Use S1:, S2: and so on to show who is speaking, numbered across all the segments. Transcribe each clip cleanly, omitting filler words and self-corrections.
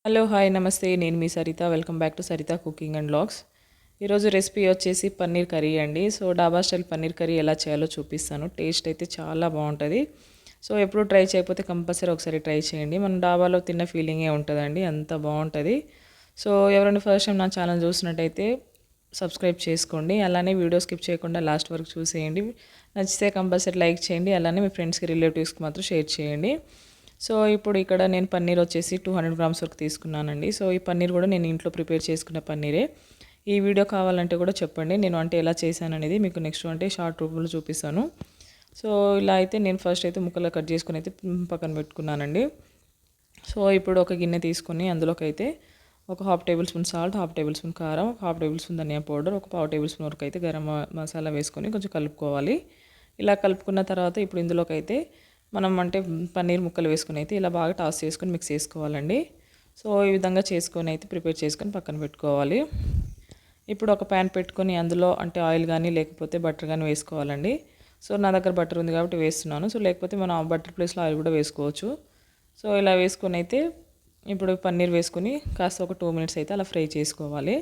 S1: Hello hi నమస్తే నేను మీ Sarita welcome back to Sarita cooking and vlogs. ఈరోజు రెసిపీ వచ్చేసి పన్నీర్ కర్రీ అండి. So dhaba style paneer curry ఎలా చేయాలో చూపిస్తాను. టేస్ట్ అయితే చాలా బాగుంటుంది. సో ఎప్పుడు ట్రై చేయకపోతే కంపల్సరీ ఒకసారి ట్రై చేయండి. మన డాబాలో తిన్న ఫీలింగే ఉంటుందండి, అంత బాగుంటుంది. సో ఎవరైనా ఫస్ట్ టైం నా ఛానల్ చూసినట్టయితే సబ్స్క్రైబ్ చేసుకోండి. అలానే వీడియో స్కిప్ చేయకుండా లాస్ట్ వరకు చూసేయండి. నచ్చితే కంపల్సరీ లైక్ చేయండి. అలానే మీ ఫ్రెండ్స్కి రిలేటివ్స్కి మాత్రం షేర్ చేయండి. సో ఇప్పుడు ఇక్కడ నేను పన్నీర్ వచ్చేసి 200 గ్రామ్స్ వరకు తీసుకున్నానండి. సో ఈ పన్నీర్ కూడా నేను ఇంట్లో ప్రిపేర్ చేసుకున్న పన్నీరే. ఈ వీడియో కావాలంటే కూడా చెప్పండి, నేను అంటే ఎలా చేశాను అనేది మీకు నెక్స్ట్ అంటే షార్ట్ రూపంలో చూపిస్తాను. సో ఇలా అయితే నేను ఫస్ట్ అయితే ముక్కలు కట్ చేసుకుని అయితే పక్కన పెట్టుకున్నానండి. సో ఇప్పుడు ఒక గిన్నె తీసుకొని అందులోకి అయితే ఒక half table spoon salt, half table spoon కారం, ఒక హాఫ్ టేబుల్ స్పూన్ ధనియా పౌడర్, ఒక పావు టేబుల్ స్పూన్ వరకు అయితే గరం మసాలా వేసుకొని కొంచెం కలుపుకోవాలి. ఇలా కలుపుకున్న తర్వాత ఇప్పుడు ఇందులోకి అయితే మనం అంటే పన్నీర్ ముక్కలు వేసుకొని అయితే ఇలా బాగా టాస్ చేసుకొని మిక్స్ చేసుకోవాలండి. సో ఈ విధంగా చేసుకొని అయితే ప్రిపేర్ చేసుకొని పక్కన పెట్టుకోవాలి. ఇప్పుడు ఒక ప్యాన్ పెట్టుకొని అందులో అంటే ఆయిల్ కానీ లేకపోతే బటర్ కానీ వేసుకోవాలండి. సో నా దగ్గర బటర్ ఉంది కాబట్టి వేస్తున్నాను. సో లేకపోతే మనం ఆ బటర్ ప్లేస్లో ఆయిల్ కూడా వేసుకోవచ్చు. సో ఇలా వేసుకొని అయితే ఇప్పుడు పన్నీర్ వేసుకొని కాస్త ఒక 2 మినిట్స్ అయితే అలా ఫ్రై చేసుకోవాలి.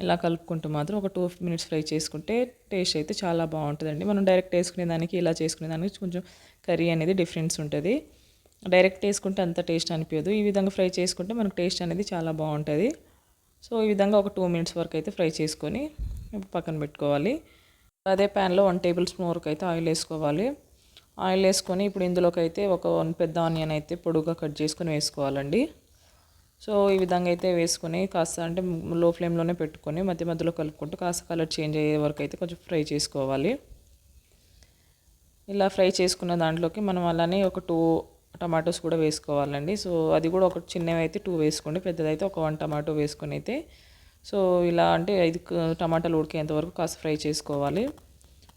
S1: ఇలా కలుపుకుంటూ మాత్రం ఒక 2 మినిట్స్ ఫ్రై చేసుకుంటే టేస్ట్ అయితే చాలా బాగుంటుందండి. మనం డైరెక్ట్ వేసుకునే దానికి ఇలా చేసుకునే దానికి కొంచెం కర్రీ అనేది డిఫరెన్స్ ఉంటుంది. డైరెక్ట్ వేసుకుంటే అంత టేస్ట్ అనిపించదు. ఈ విధంగా ఫ్రై చేసుకుంటే మనకు టేస్ట్ అనేది చాలా బాగుంటుంది. సో ఈ విధంగా ఒక 2 మినిట్స్ వరకు అయితే ఫ్రై చేసుకొని పక్కన పెట్టుకోవాలి. అదే ప్యాన్లో 1 టేబుల్ స్పూన్ వరకు అయితే ఆయిల్ వేసుకోవాలి. ఆయిల్ వేసుకొని ఇప్పుడు ఇందులోకి అయితే ఒక 1 పెద్ద ఆనియన్ అయితే పొడుగా కట్ చేసుకొని వేసుకోవాలండి. సో ఈ విధంగా అయితే వేసుకొని కాస్త అంటే లో ఫ్లేమ్లోనే పెట్టుకొని మధ్య మధ్యలో కలుపుకుంటూ కాస్త కలర్ చేంజ్ అయ్యే వరకు అయితే కొంచెం ఫ్రై చేసుకోవాలి. ఇలా ఫ్రై చేసుకున్న దాంట్లోకి మనం అలానే ఒక 2 టమాటోస్ కూడా వేసుకోవాలండి. సో అది కూడా ఒక చిన్నవి అయితే 2 వేసుకోండి, పెద్దదైతే ఒక 1 టమాటో వేసుకొని అయితే సో ఇలా అంటే 5 టమాటాలు ఉడికేంత వరకు కాస్త ఫ్రై చేసుకోవాలి.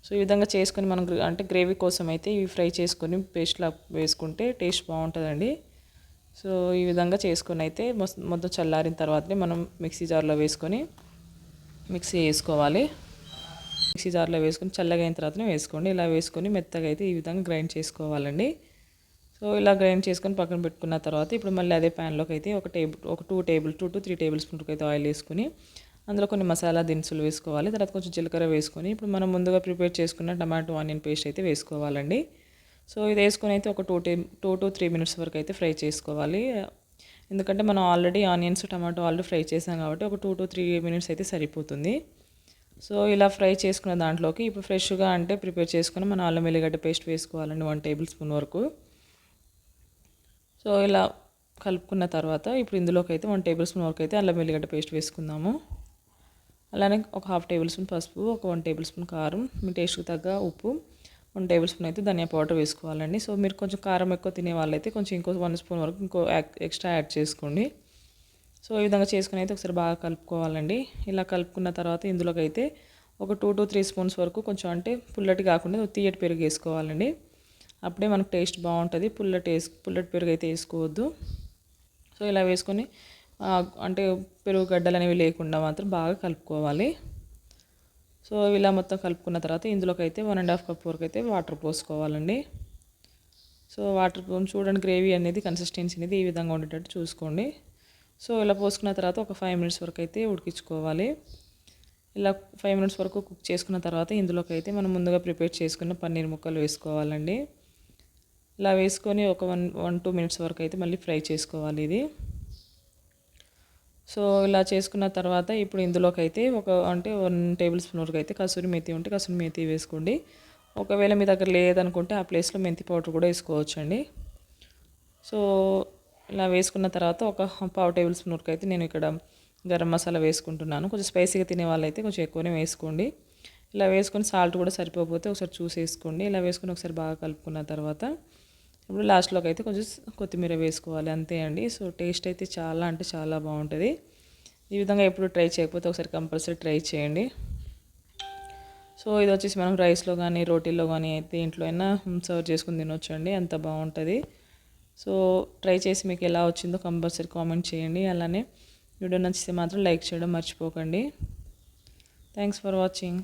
S1: సో ఈ విధంగా చేసుకొని మనం అంటే గ్రేవీ కోసం అయితే ఇవి ఫ్రై చేసుకొని పేస్ట్లా వేసుకుంటే టేస్ట్ బాగుంటుందండి. సో ఈ విధంగా చేసుకొని అయితే మొత్తం చల్లారిన తర్వాతనే మనం మిక్సీ జార్లో వేసుకొని మిక్సీ వేసుకోవాలి. మిక్సీ జార్లో వేసుకొని చల్లగా అయిన తర్వాతనే వేసుకోండి. ఇలా వేసుకొని మెత్తగా అయితే ఈ విధంగా గ్రైండ్ చేసుకోవాలండి. సో ఇలా గ్రైండ్ చేసుకొని పక్కన పెట్టుకున్న తర్వాత ఇప్పుడు మళ్ళీ అదే ప్యాన్లోకి అయితే ఒక 2 to 3 టేబుల్ స్పూన్ అయితే ఆయిల్ వేసుకొని అందులో కొన్ని మసాలా దినుసులు వేసుకోవాలి. తర్వాత కొంచెం జీలకర్ర వేసుకొని ఇప్పుడు మనం ముందుగా ప్రిపేర్ చేసుకున్న టమాటో ఆనియన్ పేస్ట్ అయితే వేసుకోవాలండి. సో ఇది వేసుకొని అయితే ఒక 2 to 3 మినిట్స్ వరకు అయితే ఫ్రై చేసుకోవాలి. ఎందుకంటే మనం already onions tomato already fry చేసాం కాబట్టి ఒక 2 to 3 మినిట్స్ అయితే సరిపోతుంది. సో ఇలా ఫ్రై చేసుకున్న దాంట్లోకి ఇప్పుడు ఫ్రెష్గా అంటే ప్రిపేర్ చేసుకుని మన అల్లం వెల్లిగడ్డ పేస్ట్ వేసుకోవాలండి 1 టేబుల్ స్పూన్ వరకు. సో ఇలా కలుపుకున్న తర్వాత ఇప్పుడు ఇందులోకి అయితే 1 టేబుల్ స్పూన్ వరకు అయితే అల్లం వెల్లిగడ్డ పేస్ట్ వేసుకుందాము. అలానే ఒక హాఫ్ టేబుల్ స్పూన్ పసుపు, ఒక 1 టేబుల్ స్పూన్ కారం, మీ టేస్ట్కి తగ్గ ఉప్పు, 1 టేబుల్ స్పూన్ అయితే ధనియా పౌడర్ వేసుకోవాలండి. సో మీరు కొంచెం కారం ఎక్కువ తినే వాళ్ళైతే కొంచెం ఇంకో 1 స్పూన్ వరకు ఎక్స్ట్రా యాడ్ చేసుకోండి. సో ఈ విధంగా చేసుకుని అయితే ఒకసారి బాగా కలుపుకోవాలండి. ఇలా కలుపుకున్న తర్వాత ఇందులోకి అయితే ఒక 2 to 3 స్పూన్స్ వరకు కొంచెం అంటే పుల్లటి కాకుండా తీయటి పెరుగు వేసుకోవాలండి. అప్పుడే మనకు టేస్ట్ బాగుంటుంది. పుల్లటి పెరుగు అయితే వేసుకోవద్దు. సో ఇలా వేసుకొని అంటే పెరుగు గడ్డలు అనేవి లేకుండా మాత్రం బాగా కలుపుకోవాలి. సో ఇలా మొత్తం కలుపుకున్న తర్వాత ఇందులోకి అయితే 1.5 కప్ వరకు అయితే వాటర్ పోసుకోవాలండి. సో వాటర్ చూడండి, గ్రేవీ అనేది కన్సిస్టెన్సీ అనేది ఈ విధంగా ఉండేటట్టు చూసుకోండి. సో ఇలా పోసుకున్న తర్వాత ఒక 5 మినిట్స్ వరకు అయితే ఉడికించుకోవాలి. ఇలా 5 మినిట్స్ వరకు కుక్ చేసుకున్న తర్వాత ఇందులోకి అయితే మనం ముందుగా ప్రిపేర్ చేసుకున్న పన్నీర్ ముక్కలు వేసుకోవాలండి. ఇలా వేసుకొని ఒక 1-2 మినిట్స్ వరకు అయితే మళ్ళీ ఫ్రై చేసుకోవాలి ఇది. సో ఇలా చేసుకున్న తర్వాత ఇప్పుడు ఇందులోకి అయితే ఒక అంటే 1 టేబుల్ స్పూన్ వరకు అయితే కసూరి మేతి ఉంటే కసూరి మేతి వేసుకోండి. ఒకవేళ మీ దగ్గర లేదనుకుంటే ఆ ప్లేస్లో మెంతి పౌడర్ కూడా వేసుకోవచ్చండి. సో ఇలా వేసుకున్న తర్వాత ఒక పావు టేబుల్ స్పూన్ వరకు అయితే నేను ఇక్కడ గరం మసాలా వేసుకుంటున్నాను. కొంచెం స్పైసీగా తినే వాళ్ళైతే కొంచెం ఎక్కువనే వేసుకోండి. ఇలా వేసుకొని సాల్ట్ కూడా సరిపోకపోతే ఒకసారి చూసి వేసుకోండి. ఇలా వేసుకొని ఒకసారి బాగా కలుపుకున్న తర్వాత ఇప్పుడు లాస్ట్లోకి అయితే కొంచెం కొత్తిమీర వేసుకోవాలి, అంతే అండి. సో టేస్ట్ అయితే చాలా అంటే చాలా బాగుంటుంది. ఈ విధంగా ఎప్పుడు ట్రై చేయకపోతే ఒకసారి కంపల్సరీ ట్రై చేయండి. సో ఇది వచ్చేసి మనం రైస్లో కానీ రోటీల్లో కానీ అయితే ఇంట్లో అయినా సర్వ్ చేసుకుని తినొచ్చండి, అంత బాగుంటుంది. సో ట్రై చేసి మీకు ఎలా వచ్చిందో కంపల్సరీ కామెంట్ చేయండి. అలానే వీడియో నచ్చితే మాత్రం లైక్ చేయడం మర్చిపోకండి. Thanks for watching.